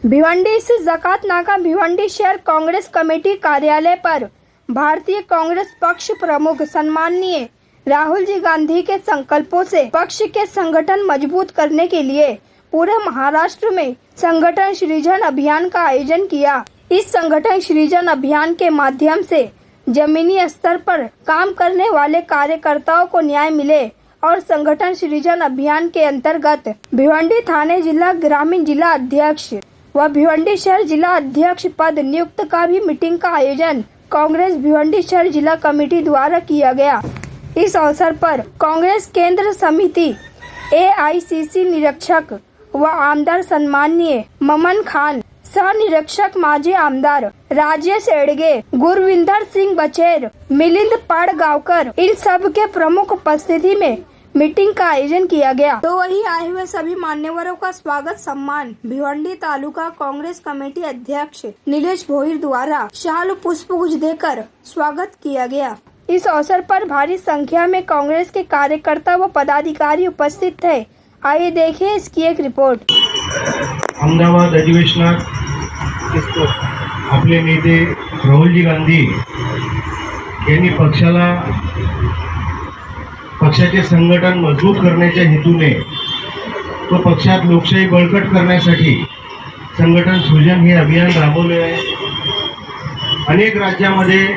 भिवंडी से जकात नाका भिवंडी शहर कांग्रेस कमेटी कार्यालय पर भारतीय कांग्रेस पक्ष प्रमुख सम्माननीय राहुल जी गांधी के संकल्पों से पक्ष के संगठन मजबूत करने के लिए पूरे महाराष्ट्र में संगठन सृजन अभियान का आयोजन किया। इस संगठन सृजन अभियान के माध्यम से जमीनी स्तर पर काम करने वाले कार्यकर्ताओं को न्याय मिले और संगठन सृजन अभियान के अंतर्गत भिवंडी थाने जिला ग्रामीण जिला अध्यक्ष व भिवंडी शहर जिला अध्यक्ष पद नियुक्त का भी मीटिंग का आयोजन कांग्रेस भिवंडी शहर जिला कमेटी द्वारा किया गया। इस अवसर पर कांग्रेस केंद्र समिति AICC निरीक्षक व आमदार सम्माननीय ममन खान, सह निरीक्षक माजी आमदार राजेश एडगे, गुरविंदर सिंह बचेर, मिलिंद पाड़गांवकर, इन सब के प्रमुख उपस्थिति में मीटिंग का आयोजन किया गया। तो वही आए हुए सभी मान्यवरों का स्वागत सम्मान भिवंडी तालुका कांग्रेस कमेटी अध्यक्ष नीलेश भोईर द्वारा शाल पुष्पगुच्छ देकर स्वागत किया गया। इस अवसर पर भारी संख्या में कांग्रेस के कार्यकर्ता व पदाधिकारी उपस्थित थे। आइए देखें इसकी एक रिपोर्ट। अहमदाबाद अधिवेशनात आपले नेते राहुलजी गांधी यांनी पक्षाचे संघटन मजबूत करण्याच्या हेतूने तो पक्षात लोकशाही बळकट करण्यासाठी संघटन सृजन हे अभियान राबवले आहे। अनेक राज्यामध्ये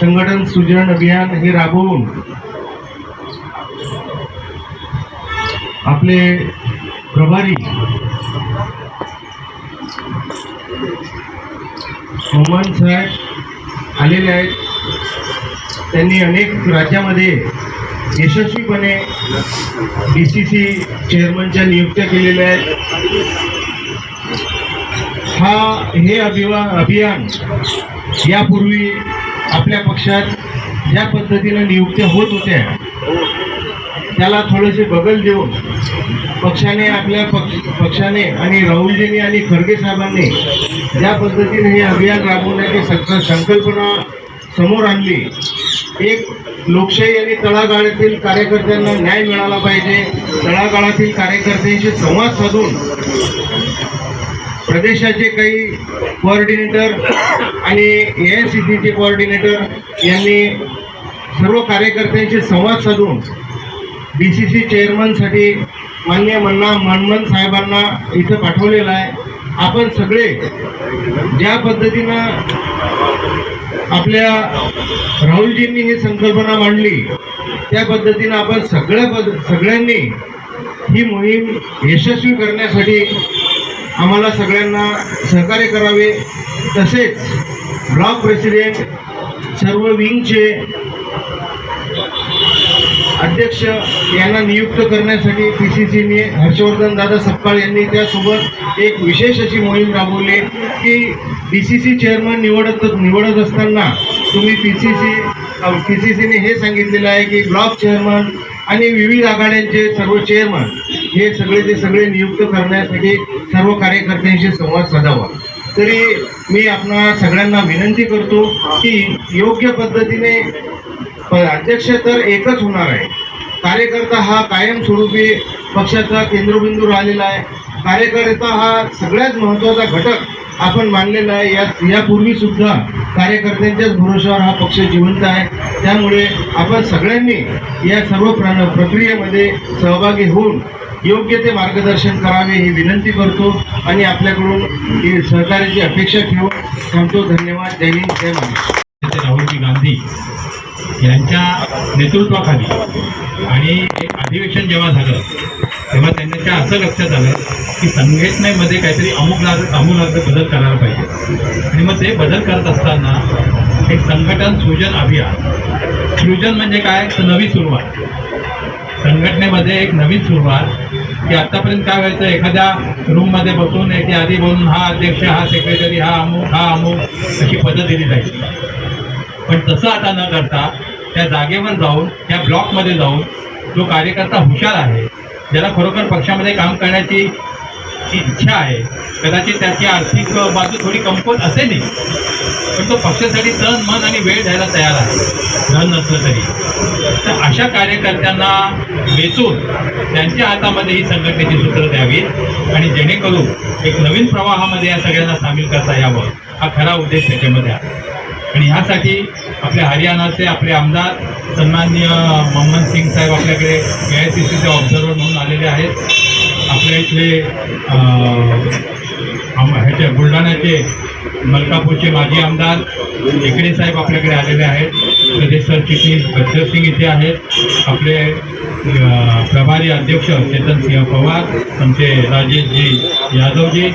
संघटन सृजन अभियान हे राबवून आपले प्रभारी मोहन साहेब आलेले आहेत। त्यांनी अनेक राज्यामध्ये यशस्वीपणे DCC चेअरमनच्या नियुक्त्या केलेल्या आहेत। हे अभियान यापूर्वी आपल्या पक्षात ज्या पद्धतीने नियुक्त्या होत होत्या त्याला थोडेसे बदल देऊन पक्षाने आणि राहुलजींनी आणि खरगे साहेबांनी ज्या पद्धतीने हे अभियान राबवण्याची संकल्पना समोर आणली, एक लोकशाही आणि तळागाळातील कार्यकर्त्यांना न्याय मिळाला पाहिजे, तळागाळातील कार्यकर्त्यांशी संवाद साधून प्रदेशाचे काही कोऑर्डिनेटर आणि AICCचे कोऑर्डिनेटर यांनी सर्व कार्यकर्त्यांशी संवाद साधून DCC चेअरमनसाठी माननीय मनमन साहेबांना इथं पाठवलेलं आहे। आपण सगळे ज्या पद्धतीनं आपल्या राहुलजींनी ही संकल्पना मांडली त्या पद्धतीनं आपण सगळ्यांनी ही मोहीम यशस्वी करण्यासाठी आम्हाला सगळ्यांना सहकार्य करावे। तसेच ब्लॉक प्रेसिडेंट, सर्व विंगचे अध्यक्ष यांना नियुक्त करण्यासाठी PCCने हर्षवर्धन दादा सपकाळ यांनी त्यासोबत एक विशेष अशी मोहीम राबवली की DCC चेअरमन निवडत असताना तुम्ही PCCने हे सांगितलेलं आहे की ब्लॉक चेअरमन आणि विविध आघाड्यांचे सर्व चेअरमन हे सगळे नियुक्त करण्यासाठी सर्व कार्यकर्त्यांशी संवाद साधावा। तरी मी आपणा सगळ्यांना विनंती करतो की योग्य पद्धतीने अध्यक्ष तर एकच होणार आहे, कार्यकर्ता हा कायमस्वरूपी पक्षाचा केंद्रबिंदू राहिलेला आहे। कार्यकर्ता हा सगळ्यात महत्त्वाचा घटक आपण मानलेला आहे। यापूर्वी सुद्धा कार्यकर्त्यांच्याच भरोशावर हा पक्ष जिवंत आहे। त्यामुळे आपण सगळ्यांनी या सर्व प्रक्रियेमध्ये सहभागी होऊन योग्य ते मार्गदर्शन करावे ही विनंती करतो आणि आपल्याकडून ही सहकार्याची अपेक्षा ठेवून थांबतो। धन्यवाद। जय हिंद, जय महाराष्ट्र। राहुलजी गांधी यांच्या नेतृत्वाखाली आणि एक अधिवेशन जेव्हा झालं तेव्हा त्यांच्या असं लक्षात आलं की संघटनेमध्ये काहीतरी आमूलाग्र बदल करायला पाहिजे आणि मग ते बदल करत असताना एक संघटन सृजन अभियान, सृजन म्हणजे काय तर नवी सुरुवात, संघटनेमध्ये एक नवीन सुरुवात की आतापर्यंत काय व्हायचं, एखाद्या रूममध्ये बसून एके आधी बोलून हा अध्यक्ष, हा सेक्रेटरी, हा अमुक अशी पद्धत दिली जायची। पण तसं आता न करता त्या जागेवर जाऊन, त्या ब्लॉकमध्ये जाऊन जो कार्यकर्ता हुशार आहे, ज्याला खरोखर पक्षामध्ये काम करण्याची इच्छा आहे, कदाचित त्याची आर्थिक बाजू थोडी कमकुवत असेल, पण तो पक्षासाठी तन मन आणि वेळ द्यायला तयार आहे, धन नसलं तरी. तर अशा कार्यकर्त्यांना वेचून त्यांच्या हातामध्ये ही संघटनेची सूत्र द्यावीत आणि जेणेकरून एक नवीन प्रवाहामध्ये या सगळ्यांना सामील करता यावं, हा खरा उद्देश त्याच्यामध्ये आहे. आणि ह्यासाठी आपले हरियाणाचे आपले आमदार सन्माननीय मोहम्मद सिंग साहेब आपल्याकडे AICCचे ऑब्झर्वर म्हणून आलेले आहेत. आपल्या इथले ह्याचे बुलढाण्याचे मलकापूरचे माजी आमदार हेगडे साहेब आपल्याकडे आलेले आहेत. प्रदेश सरचिटणीस बच्चर सिंग इथे आहेत. आपले प्रभारी अध्यक्ष चेतन सिंह पवार, आमचे राजेशजी यादवजी,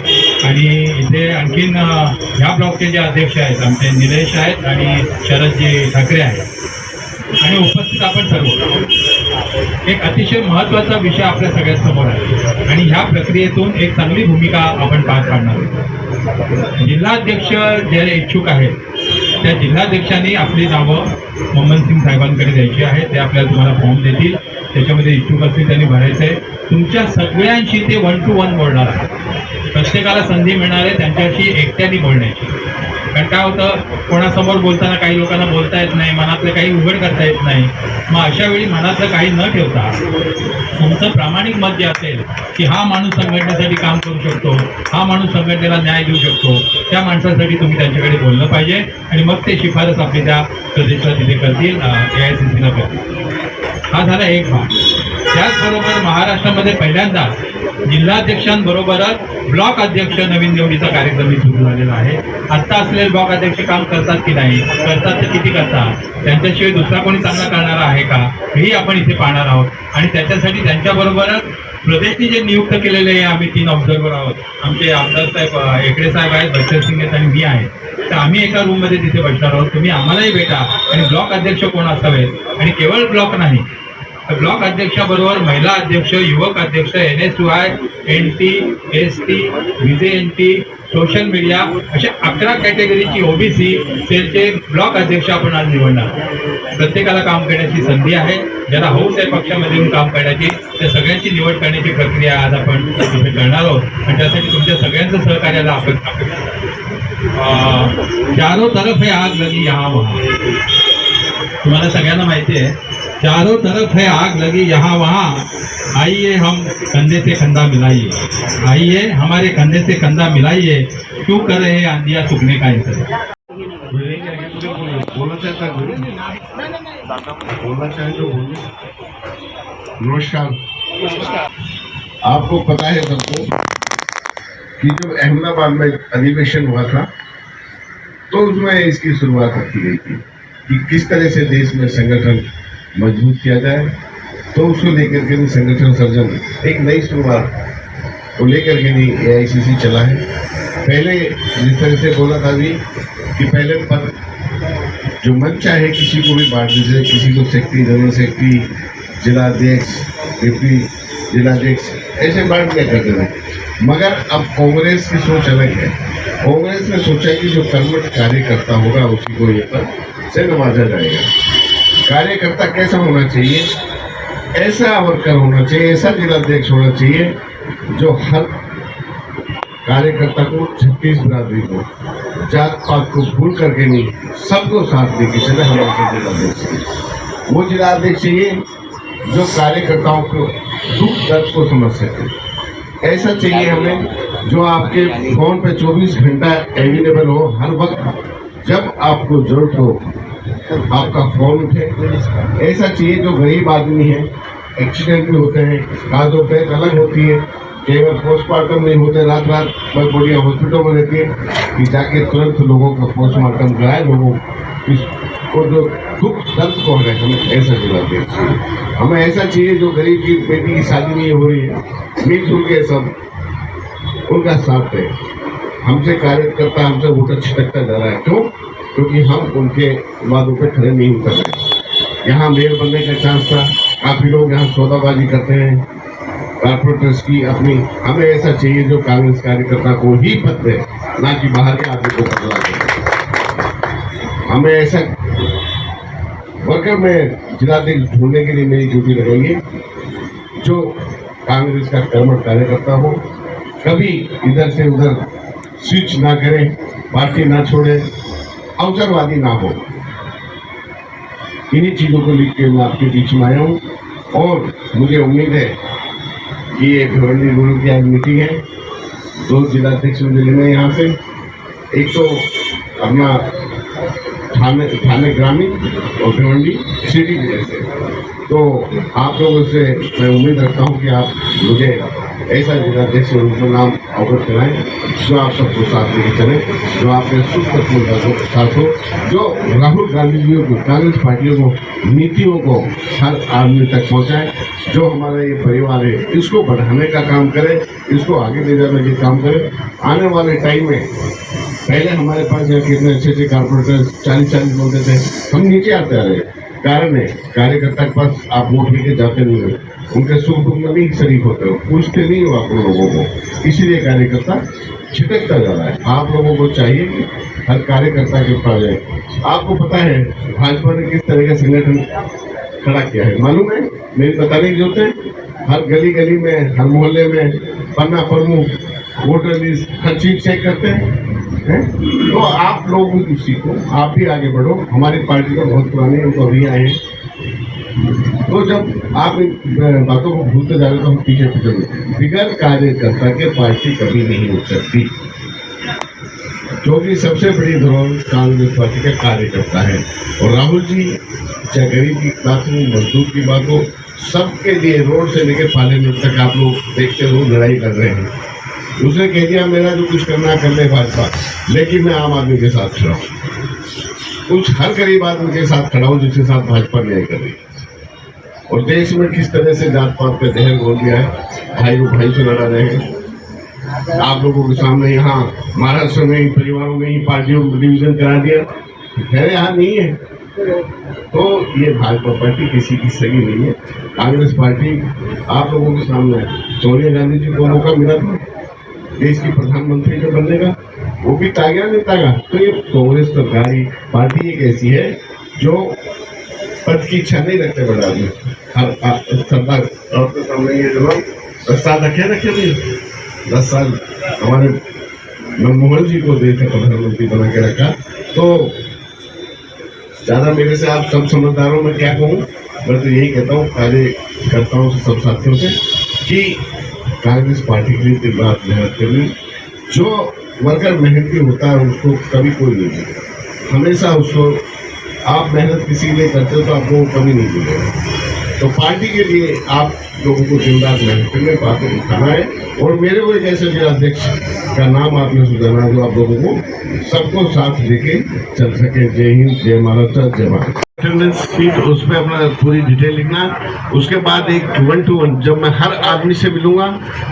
आणि इथे आणखीन ह्या ब्लॉकचे जे अध्यक्ष आहेत आमचे निलेश आहेत आणि शरदजी ठाकरे आहेत. आणि उपस्थित आपण सर्व एक अतिशय महत्त्वाचा विषय आपल्या सगळ्यांसमोर आहे आणि ह्या प्रक्रियेतून एक चांगली भूमिका आपण पार पाडणार आहोत. जिल्हाध्यक्ष जे इच्छुक आहेत त्या जिल्हाध्यक्षांनी आपली नावं मोहम्मद सिंग साहेबांकडे द्यायची आहे. ते आपल्याला तुम्हाला फॉर्म देतील, त्याच्यामध्ये इच्छुक असतील त्यांनी भरायचं आहे. तुमच्या सगळ्यांशी ते 1 to 1 बोलणार आहे. प्रत्येकाला संधी मिळणार आहे त्यांच्याशी एकट्याने बोलण्याची. कारण काय होतं, कोणासमोर बोलताना काही लोकांना बोलता येत नाही, मनातलं काही उघड करता येत नाही. मग अशा वेळी मनातलं काही न ठेवता तुमचं प्रामाणिक मत जे असेल की हा माणूस संघटनेसाठी काम करू शकतो, हा माणूस संघटनेला न्याय देऊ शकतो, त्या माणसासाठी तुम्ही त्यांच्याकडे बोललं पाहिजे आणि मग ते शिफारस आपली त्या प्रदेशाला तिथे करतील, AICCला करतील. हा झाला एक भाग. त्याचबरोबर महाराष्ट्रामध्ये पहिल्यांदा जिल्हाध्यक्षांबरोबरच ब्लॉक अध्यक्ष नवीन निवडीचा कार्यक्रम सुरू झालेला आहे. आत्ता असलेले ब्लॉक अध्यक्ष काम करतात की नाही, करतात तर किती करतात, त्यांच्याशिवाय दुसरा कोणी चांगला करणारा आहे का, हेही आपण इथे पाहणार आहोत. आणि त्याच्यासाठी त्यांच्याबरोबरच प्रदेशने जे नियुक्त केलेले आहे, आम्ही 3 ऑब्झर्वर आहोत. आमचे आमदार साहेब हेगडे साहेब आहेत, बच्चर सिंग आहेत आणि मी आहे. तर आम्ही एका रूममध्ये तिथे बसणार आहोत. तुम्ही आम्हालाही भेटा आणि ब्लॉक अध्यक्ष कोण असावेत, आणि केवळ ब्लॉक नाही, ब्लॉक अध्यक्षाबरोबर महिला अध्यक्ष, युवक अध्यक्ष, NSY, NT, ST, VJNT, social media, अशा 11 कॅटेगरीची OBC सेलचे ब्लॉक अध्यक्ष आपण आज निवडणार. प्रत्येकाला काम करण्याची संधी आहे. ज्याला हौस आहे पक्षामध्ये येऊन काम करण्याची, त्या सगळ्यांची निवड करण्याची प्रक्रिया आज आपण इथे करणार आहोत. आणि त्यासाठी तुमच्या सगळ्यांचं सहकार्याला आपण चारों तरफ है आग लगी यहाँ वहाँ. तुम्हाला सगळ्यांना माहिती आहे, चारों तरफ है आग लगी यहाँ वहाँ. आइए हम कंधे से कंधा मिलाइए, आइए हमारे कंधे से कंधा मिलाइए. क्यों कर रहे हैं आंधियाँ सूखने का इंतजार. बोलना चाहता है बोलना चाहे तो बोलिए. नमस्कार. आपको पता है सबको कि जब अहमदाबाद में अधिवेशन हुआ था तो उसमें इसकी शुरुआत रखी गई थी कि किस तरह से देश में संगठन मजबूत किया जाए. तो उसको लेकर के संगठन सर्जन एक नई शुरुआत को लेकर के AICC चला है. पहले जिस तरह से बोला था अभी कि पहले पद जो मन चाहे किसी को भी बांट दीजिए, किसी को सेक्रेटरी, जनरल सेक्रेटरी, जिलाध्यक्ष, डिप्टी जिलाध्यक्ष, ऐसे बांट दिया करते थे. मगर अब कांग्रेस की सोच अलग है. कांग्रेस ने सोचा कि जो कर्मठ कार्यकर्ता होगा उसी को ये पद से नवाजा जाएगा. कार्यकर्ता कैसा होना चाहिए, ऐसा वर्कर होना चाहिए, ऐसा जिलाध्यक्ष होना चाहिए जो हर कार्यकर्ता को 36 बिरादरी को, जात पात को भूल करके नहीं, सबको साथ देके चले. हमारे जिलाध्यक्ष वो जिलाध्यक्ष चाहिए जो कार्यकर्ताओं को दुख दर्द को समझ सके. ऐसा चाहिए हमें जो आपके फोन पे 24 घंटा अवेलेबल हो, हर वक्त जब आपको जरूरत हो आपका फोन उठे. ऐसा चाहिए जो गरीब आदमी है, एक्सीडेंट भी होते हैं, काजों पे अलग होती है, कई बार पोस्टमार्टम नहीं होते, रात में बॉडियाँ हॉस्पिटल में रहती है, कि जाके तुरंत लोगों का पोस्टमार्टम कराए, लोगों को जो दुख दर्द को है हमें ऐसा दिलाते हैं. हमें ऐसा चाहिए जो गरीब की बेटी की शादी नहीं हो रही है, मिलजुल के सब उनका साथ है. हमसे कार्यकर्ता हमसे वोटर छिटकता जा रहा है. क्यों? क्योंकि हम उनके वादों पे खड़े नहीं उतर रहे. यहाँ मेयर बनने का चांस था, काफी लोग यहाँ सौदाबाजी करते हैं कॉर्पोरेटर्स की अपनी. हमें ऐसा चाहिए जो कांग्रेस कार्यकर्ता को ही पद दे, ना कि बाहर के आदमी को बदला दे. हमें ऐसा वर्कर में जिलाध्यक्ष ढूंढने के लिए मेरी ड्यूटी लगाइए जो कांग्रेस का कर्मठ कार्यकर्ता हो, कभी इधर से उधर स्विच ना करें, पार्टी ना छोड़े, अवसरवादी ना हो। इन्हीं चीजों को लिख के मैं आपके बीच में आया हूँ और मुझे उम्मीद है कि ये भिवंडी रूरल की आज मीटिंग है। 2 जिलाध्यक्ष मुझे लेना है यहाँ से, एक तो अपना थाने ग्रामीण और भिवंडी सिटी जैसे। तो आप लोगों से मैं उम्मीद रखता हूँ कि आप मुझे ऐसा जिलाध्यक्ष के रूप में नाम अवगत कराएं जो आप सबको साथ लेके चले, जो आपके सुख तत्वों के साथ हो, जो राहुल गांधी जी को, कांग्रेस पार्टियों को, नीतियों को हर आदमी तक पहुंचाए, जो हमारा ये परिवार है इसको बढ़ाने का काम करे, इसको आगे ले जाने का काम करे। आने वाले टाइम में पहले हमारे पास यहाँ कितने अच्छे कारपोरेटर 40-40 बोलते थे, हम नीचे आते रहे। कारण है कार्यकर्ता के पास आप वोट लेके जाते नहीं हो, उनके सुख दुख में नहीं शरीक होते हो, पूछते नहीं हो आप लोगों को, इसीलिए कार्यकर्ता छिटकता जा रहा है। आप लोगों को चाहिए कि हर कार्यकर्ता के पास जाए। आपको पता है भाजपा ने किस तरह का संगठन खड़ा किया है, मालूम है? मेरी बताने की जरूरत है। हर गली गली में, हर मोहल्ले में पन्ना प्रमुख, वोटर लिस्ट, हर चीज चेक करते हैं। तो आप लोग भी कुछ सीखो, आप भी आगे बढ़ो। हमारी पार्टी तो बहुत पुरानी है, तो अभी आए हैं। तो जब आप इन बातों को भूलते जा रहे हो तो हम पीछे पीछे बिगैर कार्यकर्ता के पार्टी कभी नहीं हो सकती, क्योंकि सबसे बड़ी धरोहर कांग्रेस पार्टी का कार्यकर्ता है। और राहुल जी चाहे गरीब की बात हो, मजदूर की बात हो, सबके लिए रोड से लेकर पार्लियामेंट तक आप लोग देखते हो लड़ाई कर रहे हैं। उसने कह दिया मेरा जो कुछ करना कर ले भाजपा, लेकिन मैं आम आदमी के साथ खड़ा हूँ। कुछ हर गरीब आदमी के साथ खड़ा हूँ जिसके साथ भाजपा न्याय कर रही है। और देश में किस तरह से जात पात का जहर घोल दिया है, भाई को भाई से लड़ा रहे हैं। आप लोगों के सामने यहाँ महाराष्ट्र में ही परिवारों में ही पार्टियों को डिवीजन करा दिया, खैर यहाँ नहीं है। तो ये भाजपा पार्टी किसी की सही नहीं है। कांग्रेस पार्टी आप लोगों के सामने है। सोनिया गांधी जी को मौका मिला था देश की प्रधानमंत्री जो बनने का, वो भी तागा नहीं तागा। तो ये कांग्रेस सरकारी पार्टी एक ऐसी है जो पद की इच्छा नहीं रखते बड़ा आदमी। हर सरदार आपके सामने ये जवाब 10 साल रखे नहीं, 10 साल हमारे मनमोहन जी को देश का प्रधानमंत्री बना के रखा। तो ज्यादा मेरे से आप सब समझदारों में क्या कहूँ, मैं तो यही कहता हूँ कार्यकर्ताओं से, सब साथियों से, कि कांग्रेस पार्टी के लिए दिन रात मेहनत करनी। जो वर्कर मेहनती होता है उसको कभी कोई नहीं मिलेगा, हमेशा उसको आप मेहनत किसी के लिए करते हो तो आपको कभी नहीं मिलेगा। तो पार्टी के लिए आप लोगों को दिन रात मेहनत करने, बातें उठाना है। और मेरे को एक ऐसे जिलाध्यक्ष का नाम आपने सुधारना जो आप लोगों को सबको साथ लेके चल सके। जय हिंद, जय महाराष्ट्र, जय भारत। अटेंडेंस शीट उस पर अपना पूरी डिटेल लिखना। उसके बाद एक 1 to 1 जब मैं हर आदमी से मिलूंगा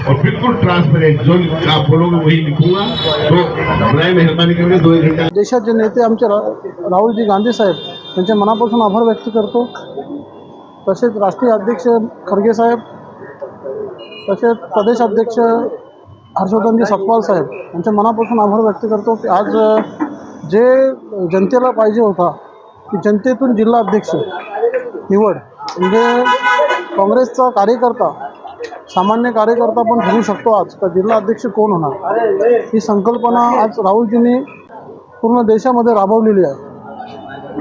और बिल्कुल ट्रांसपेरेंट जो आप बोलोगे वही लिखूंगा। तो बराए मेहरबानी करके 2 घंटे। देशाचे नेते आमचे राहुलजी गांधी साहेब यांचे मनापासून आभार व्यक्त करतो। तसेच राष्ट्रीय अध्यक्ष खरगे साहेब, तसेच प्रदेश अध्यक्ष हर्षवर्धनजी सपकाळ साहेब यांचे मनापासून आभार व्यक्त करतो की आज जे जनतेला पाहिजे होता की जनतेतून जिल्हा अध्यक्ष निवड, म्हणजे काँग्रेसचा कार्यकर्ता, सामान्य कार्यकर्ता पण ठरू शकतो आज का जिल्हा अध्यक्ष कोण होणार, ही संकल्पना आज राहुलजींनी पूर्ण देशामध्ये राबवलेली आहे।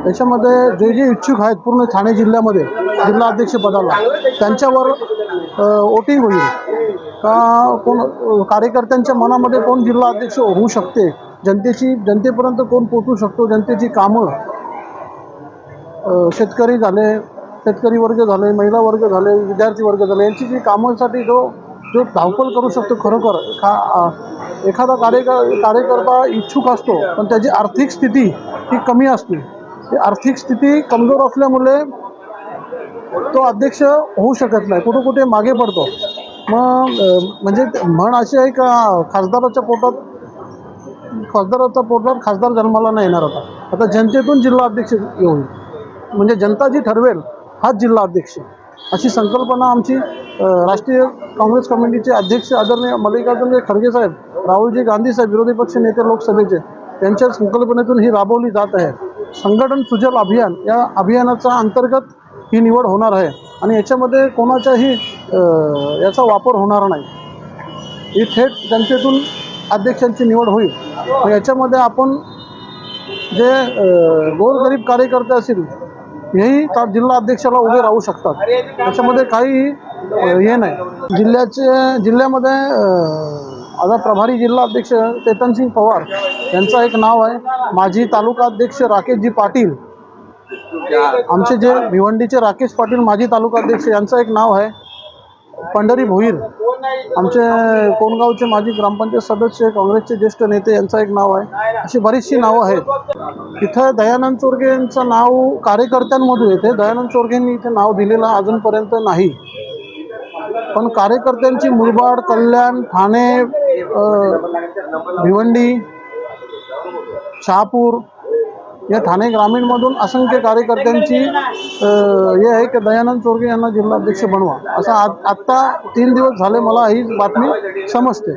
त्याच्यामध्ये जे जे इच्छुक आहेत पूर्ण ठाणे जिल्ह्यामध्ये जिल्हा अध्यक्षपदाला त्यांच्यावर वोटिंग होईल का कोण कार्यकर्त्यांच्या मनामध्ये कोण जिल्हा अध्यक्ष होऊ शकते, जनतेपर्यंत कोण पोहोचू शकतो, जनतेची कामं, शेतकरी झाले, शेतकरी वर्ग झाले, महिला वर्ग झाले, विद्यार्थी वर्ग झाले, यांची जी कामांसाठी जो धावपळ करू शकतो। खरोखर एखादा कार्यकर्ता इच्छुक असतो पण त्याची आर्थिक स्थिती ही कमी असते। ती आर्थिक स्थिती कमजोर असल्यामुळे तो अध्यक्ष होऊ शकत नाही, कुठे कुठे मागे पडतो। मग म्हणजे म्हण अशी आहे का खासदाराच्या पोटात खासदार जन्माला नाही येणार। आता जनतेतून जिल्हा अध्यक्ष येईल, म्हणजे जनता जी ठरवेल हाच जिल्हा अध्यक्ष, अशी संकल्पना आमची राष्ट्रीय काँग्रेस कमिटीचे अध्यक्ष आदरणीय मल्लिकार्जुन खरगे साहेब, राहुलजी गांधी साहेब विरोधी पक्ष नेते लोकसभेचे, त्यांच्या संकल्पनेतून ही राबवली जात आहे। संघटन सुजल अभियान या अभियानाच्या अंतर्गत ही निवड होणार आहे आणि याच्यामध्ये कोणाच्याही याचा वापर होणार नाही। ही थेट जनतेतून अध्यक्षांची निवड होईल। याच्यामध्ये आपण जे गोरगरीब कार्यकर्ते असतील हेही जिल्हा अध्यक्षाला उभे राहू शकतात. त्याच्यामध्ये काही हे नाही. जिल्ह्यामध्ये आता प्रभारी जिल्हा अध्यक्ष चेतनसिंग पवार यांचं एक नाव आहे. माजी तालुका अध्यक्ष राकेशजी पाटील, आमचे जे भिवंडीचे राकेश पाटील माजी तालुका अध्यक्ष यांचं एक नाव आहे. पंढरी भोईर आमचे कोणगावचे माजी ग्रामपंचायत सदस्य काँग्रेसचे ज्येष्ठ नेते यांचं एक नाव आहे. अशी बरीचशी नावं आहेत. इथं दयानंद चोरगे यांचं नाव कार्यकर्त्यांमधून येते. दयानंद चोरगेंनी इथे नाव दिलेलं अजूनपर्यंत नाही. पण कार्यकर्त्यांची मुरबाड, कल्याण, ठाणे, भिवंडी, शहापूर या ठाणे ग्रामीणमधून असंख्य कार्यकर्त्यांची हे आहे की दयानंद चोरगे यांना जिल्हाध्यक्ष बनवा, असं आत्ता 3 दिवस झाले मला ही बातमी समजते.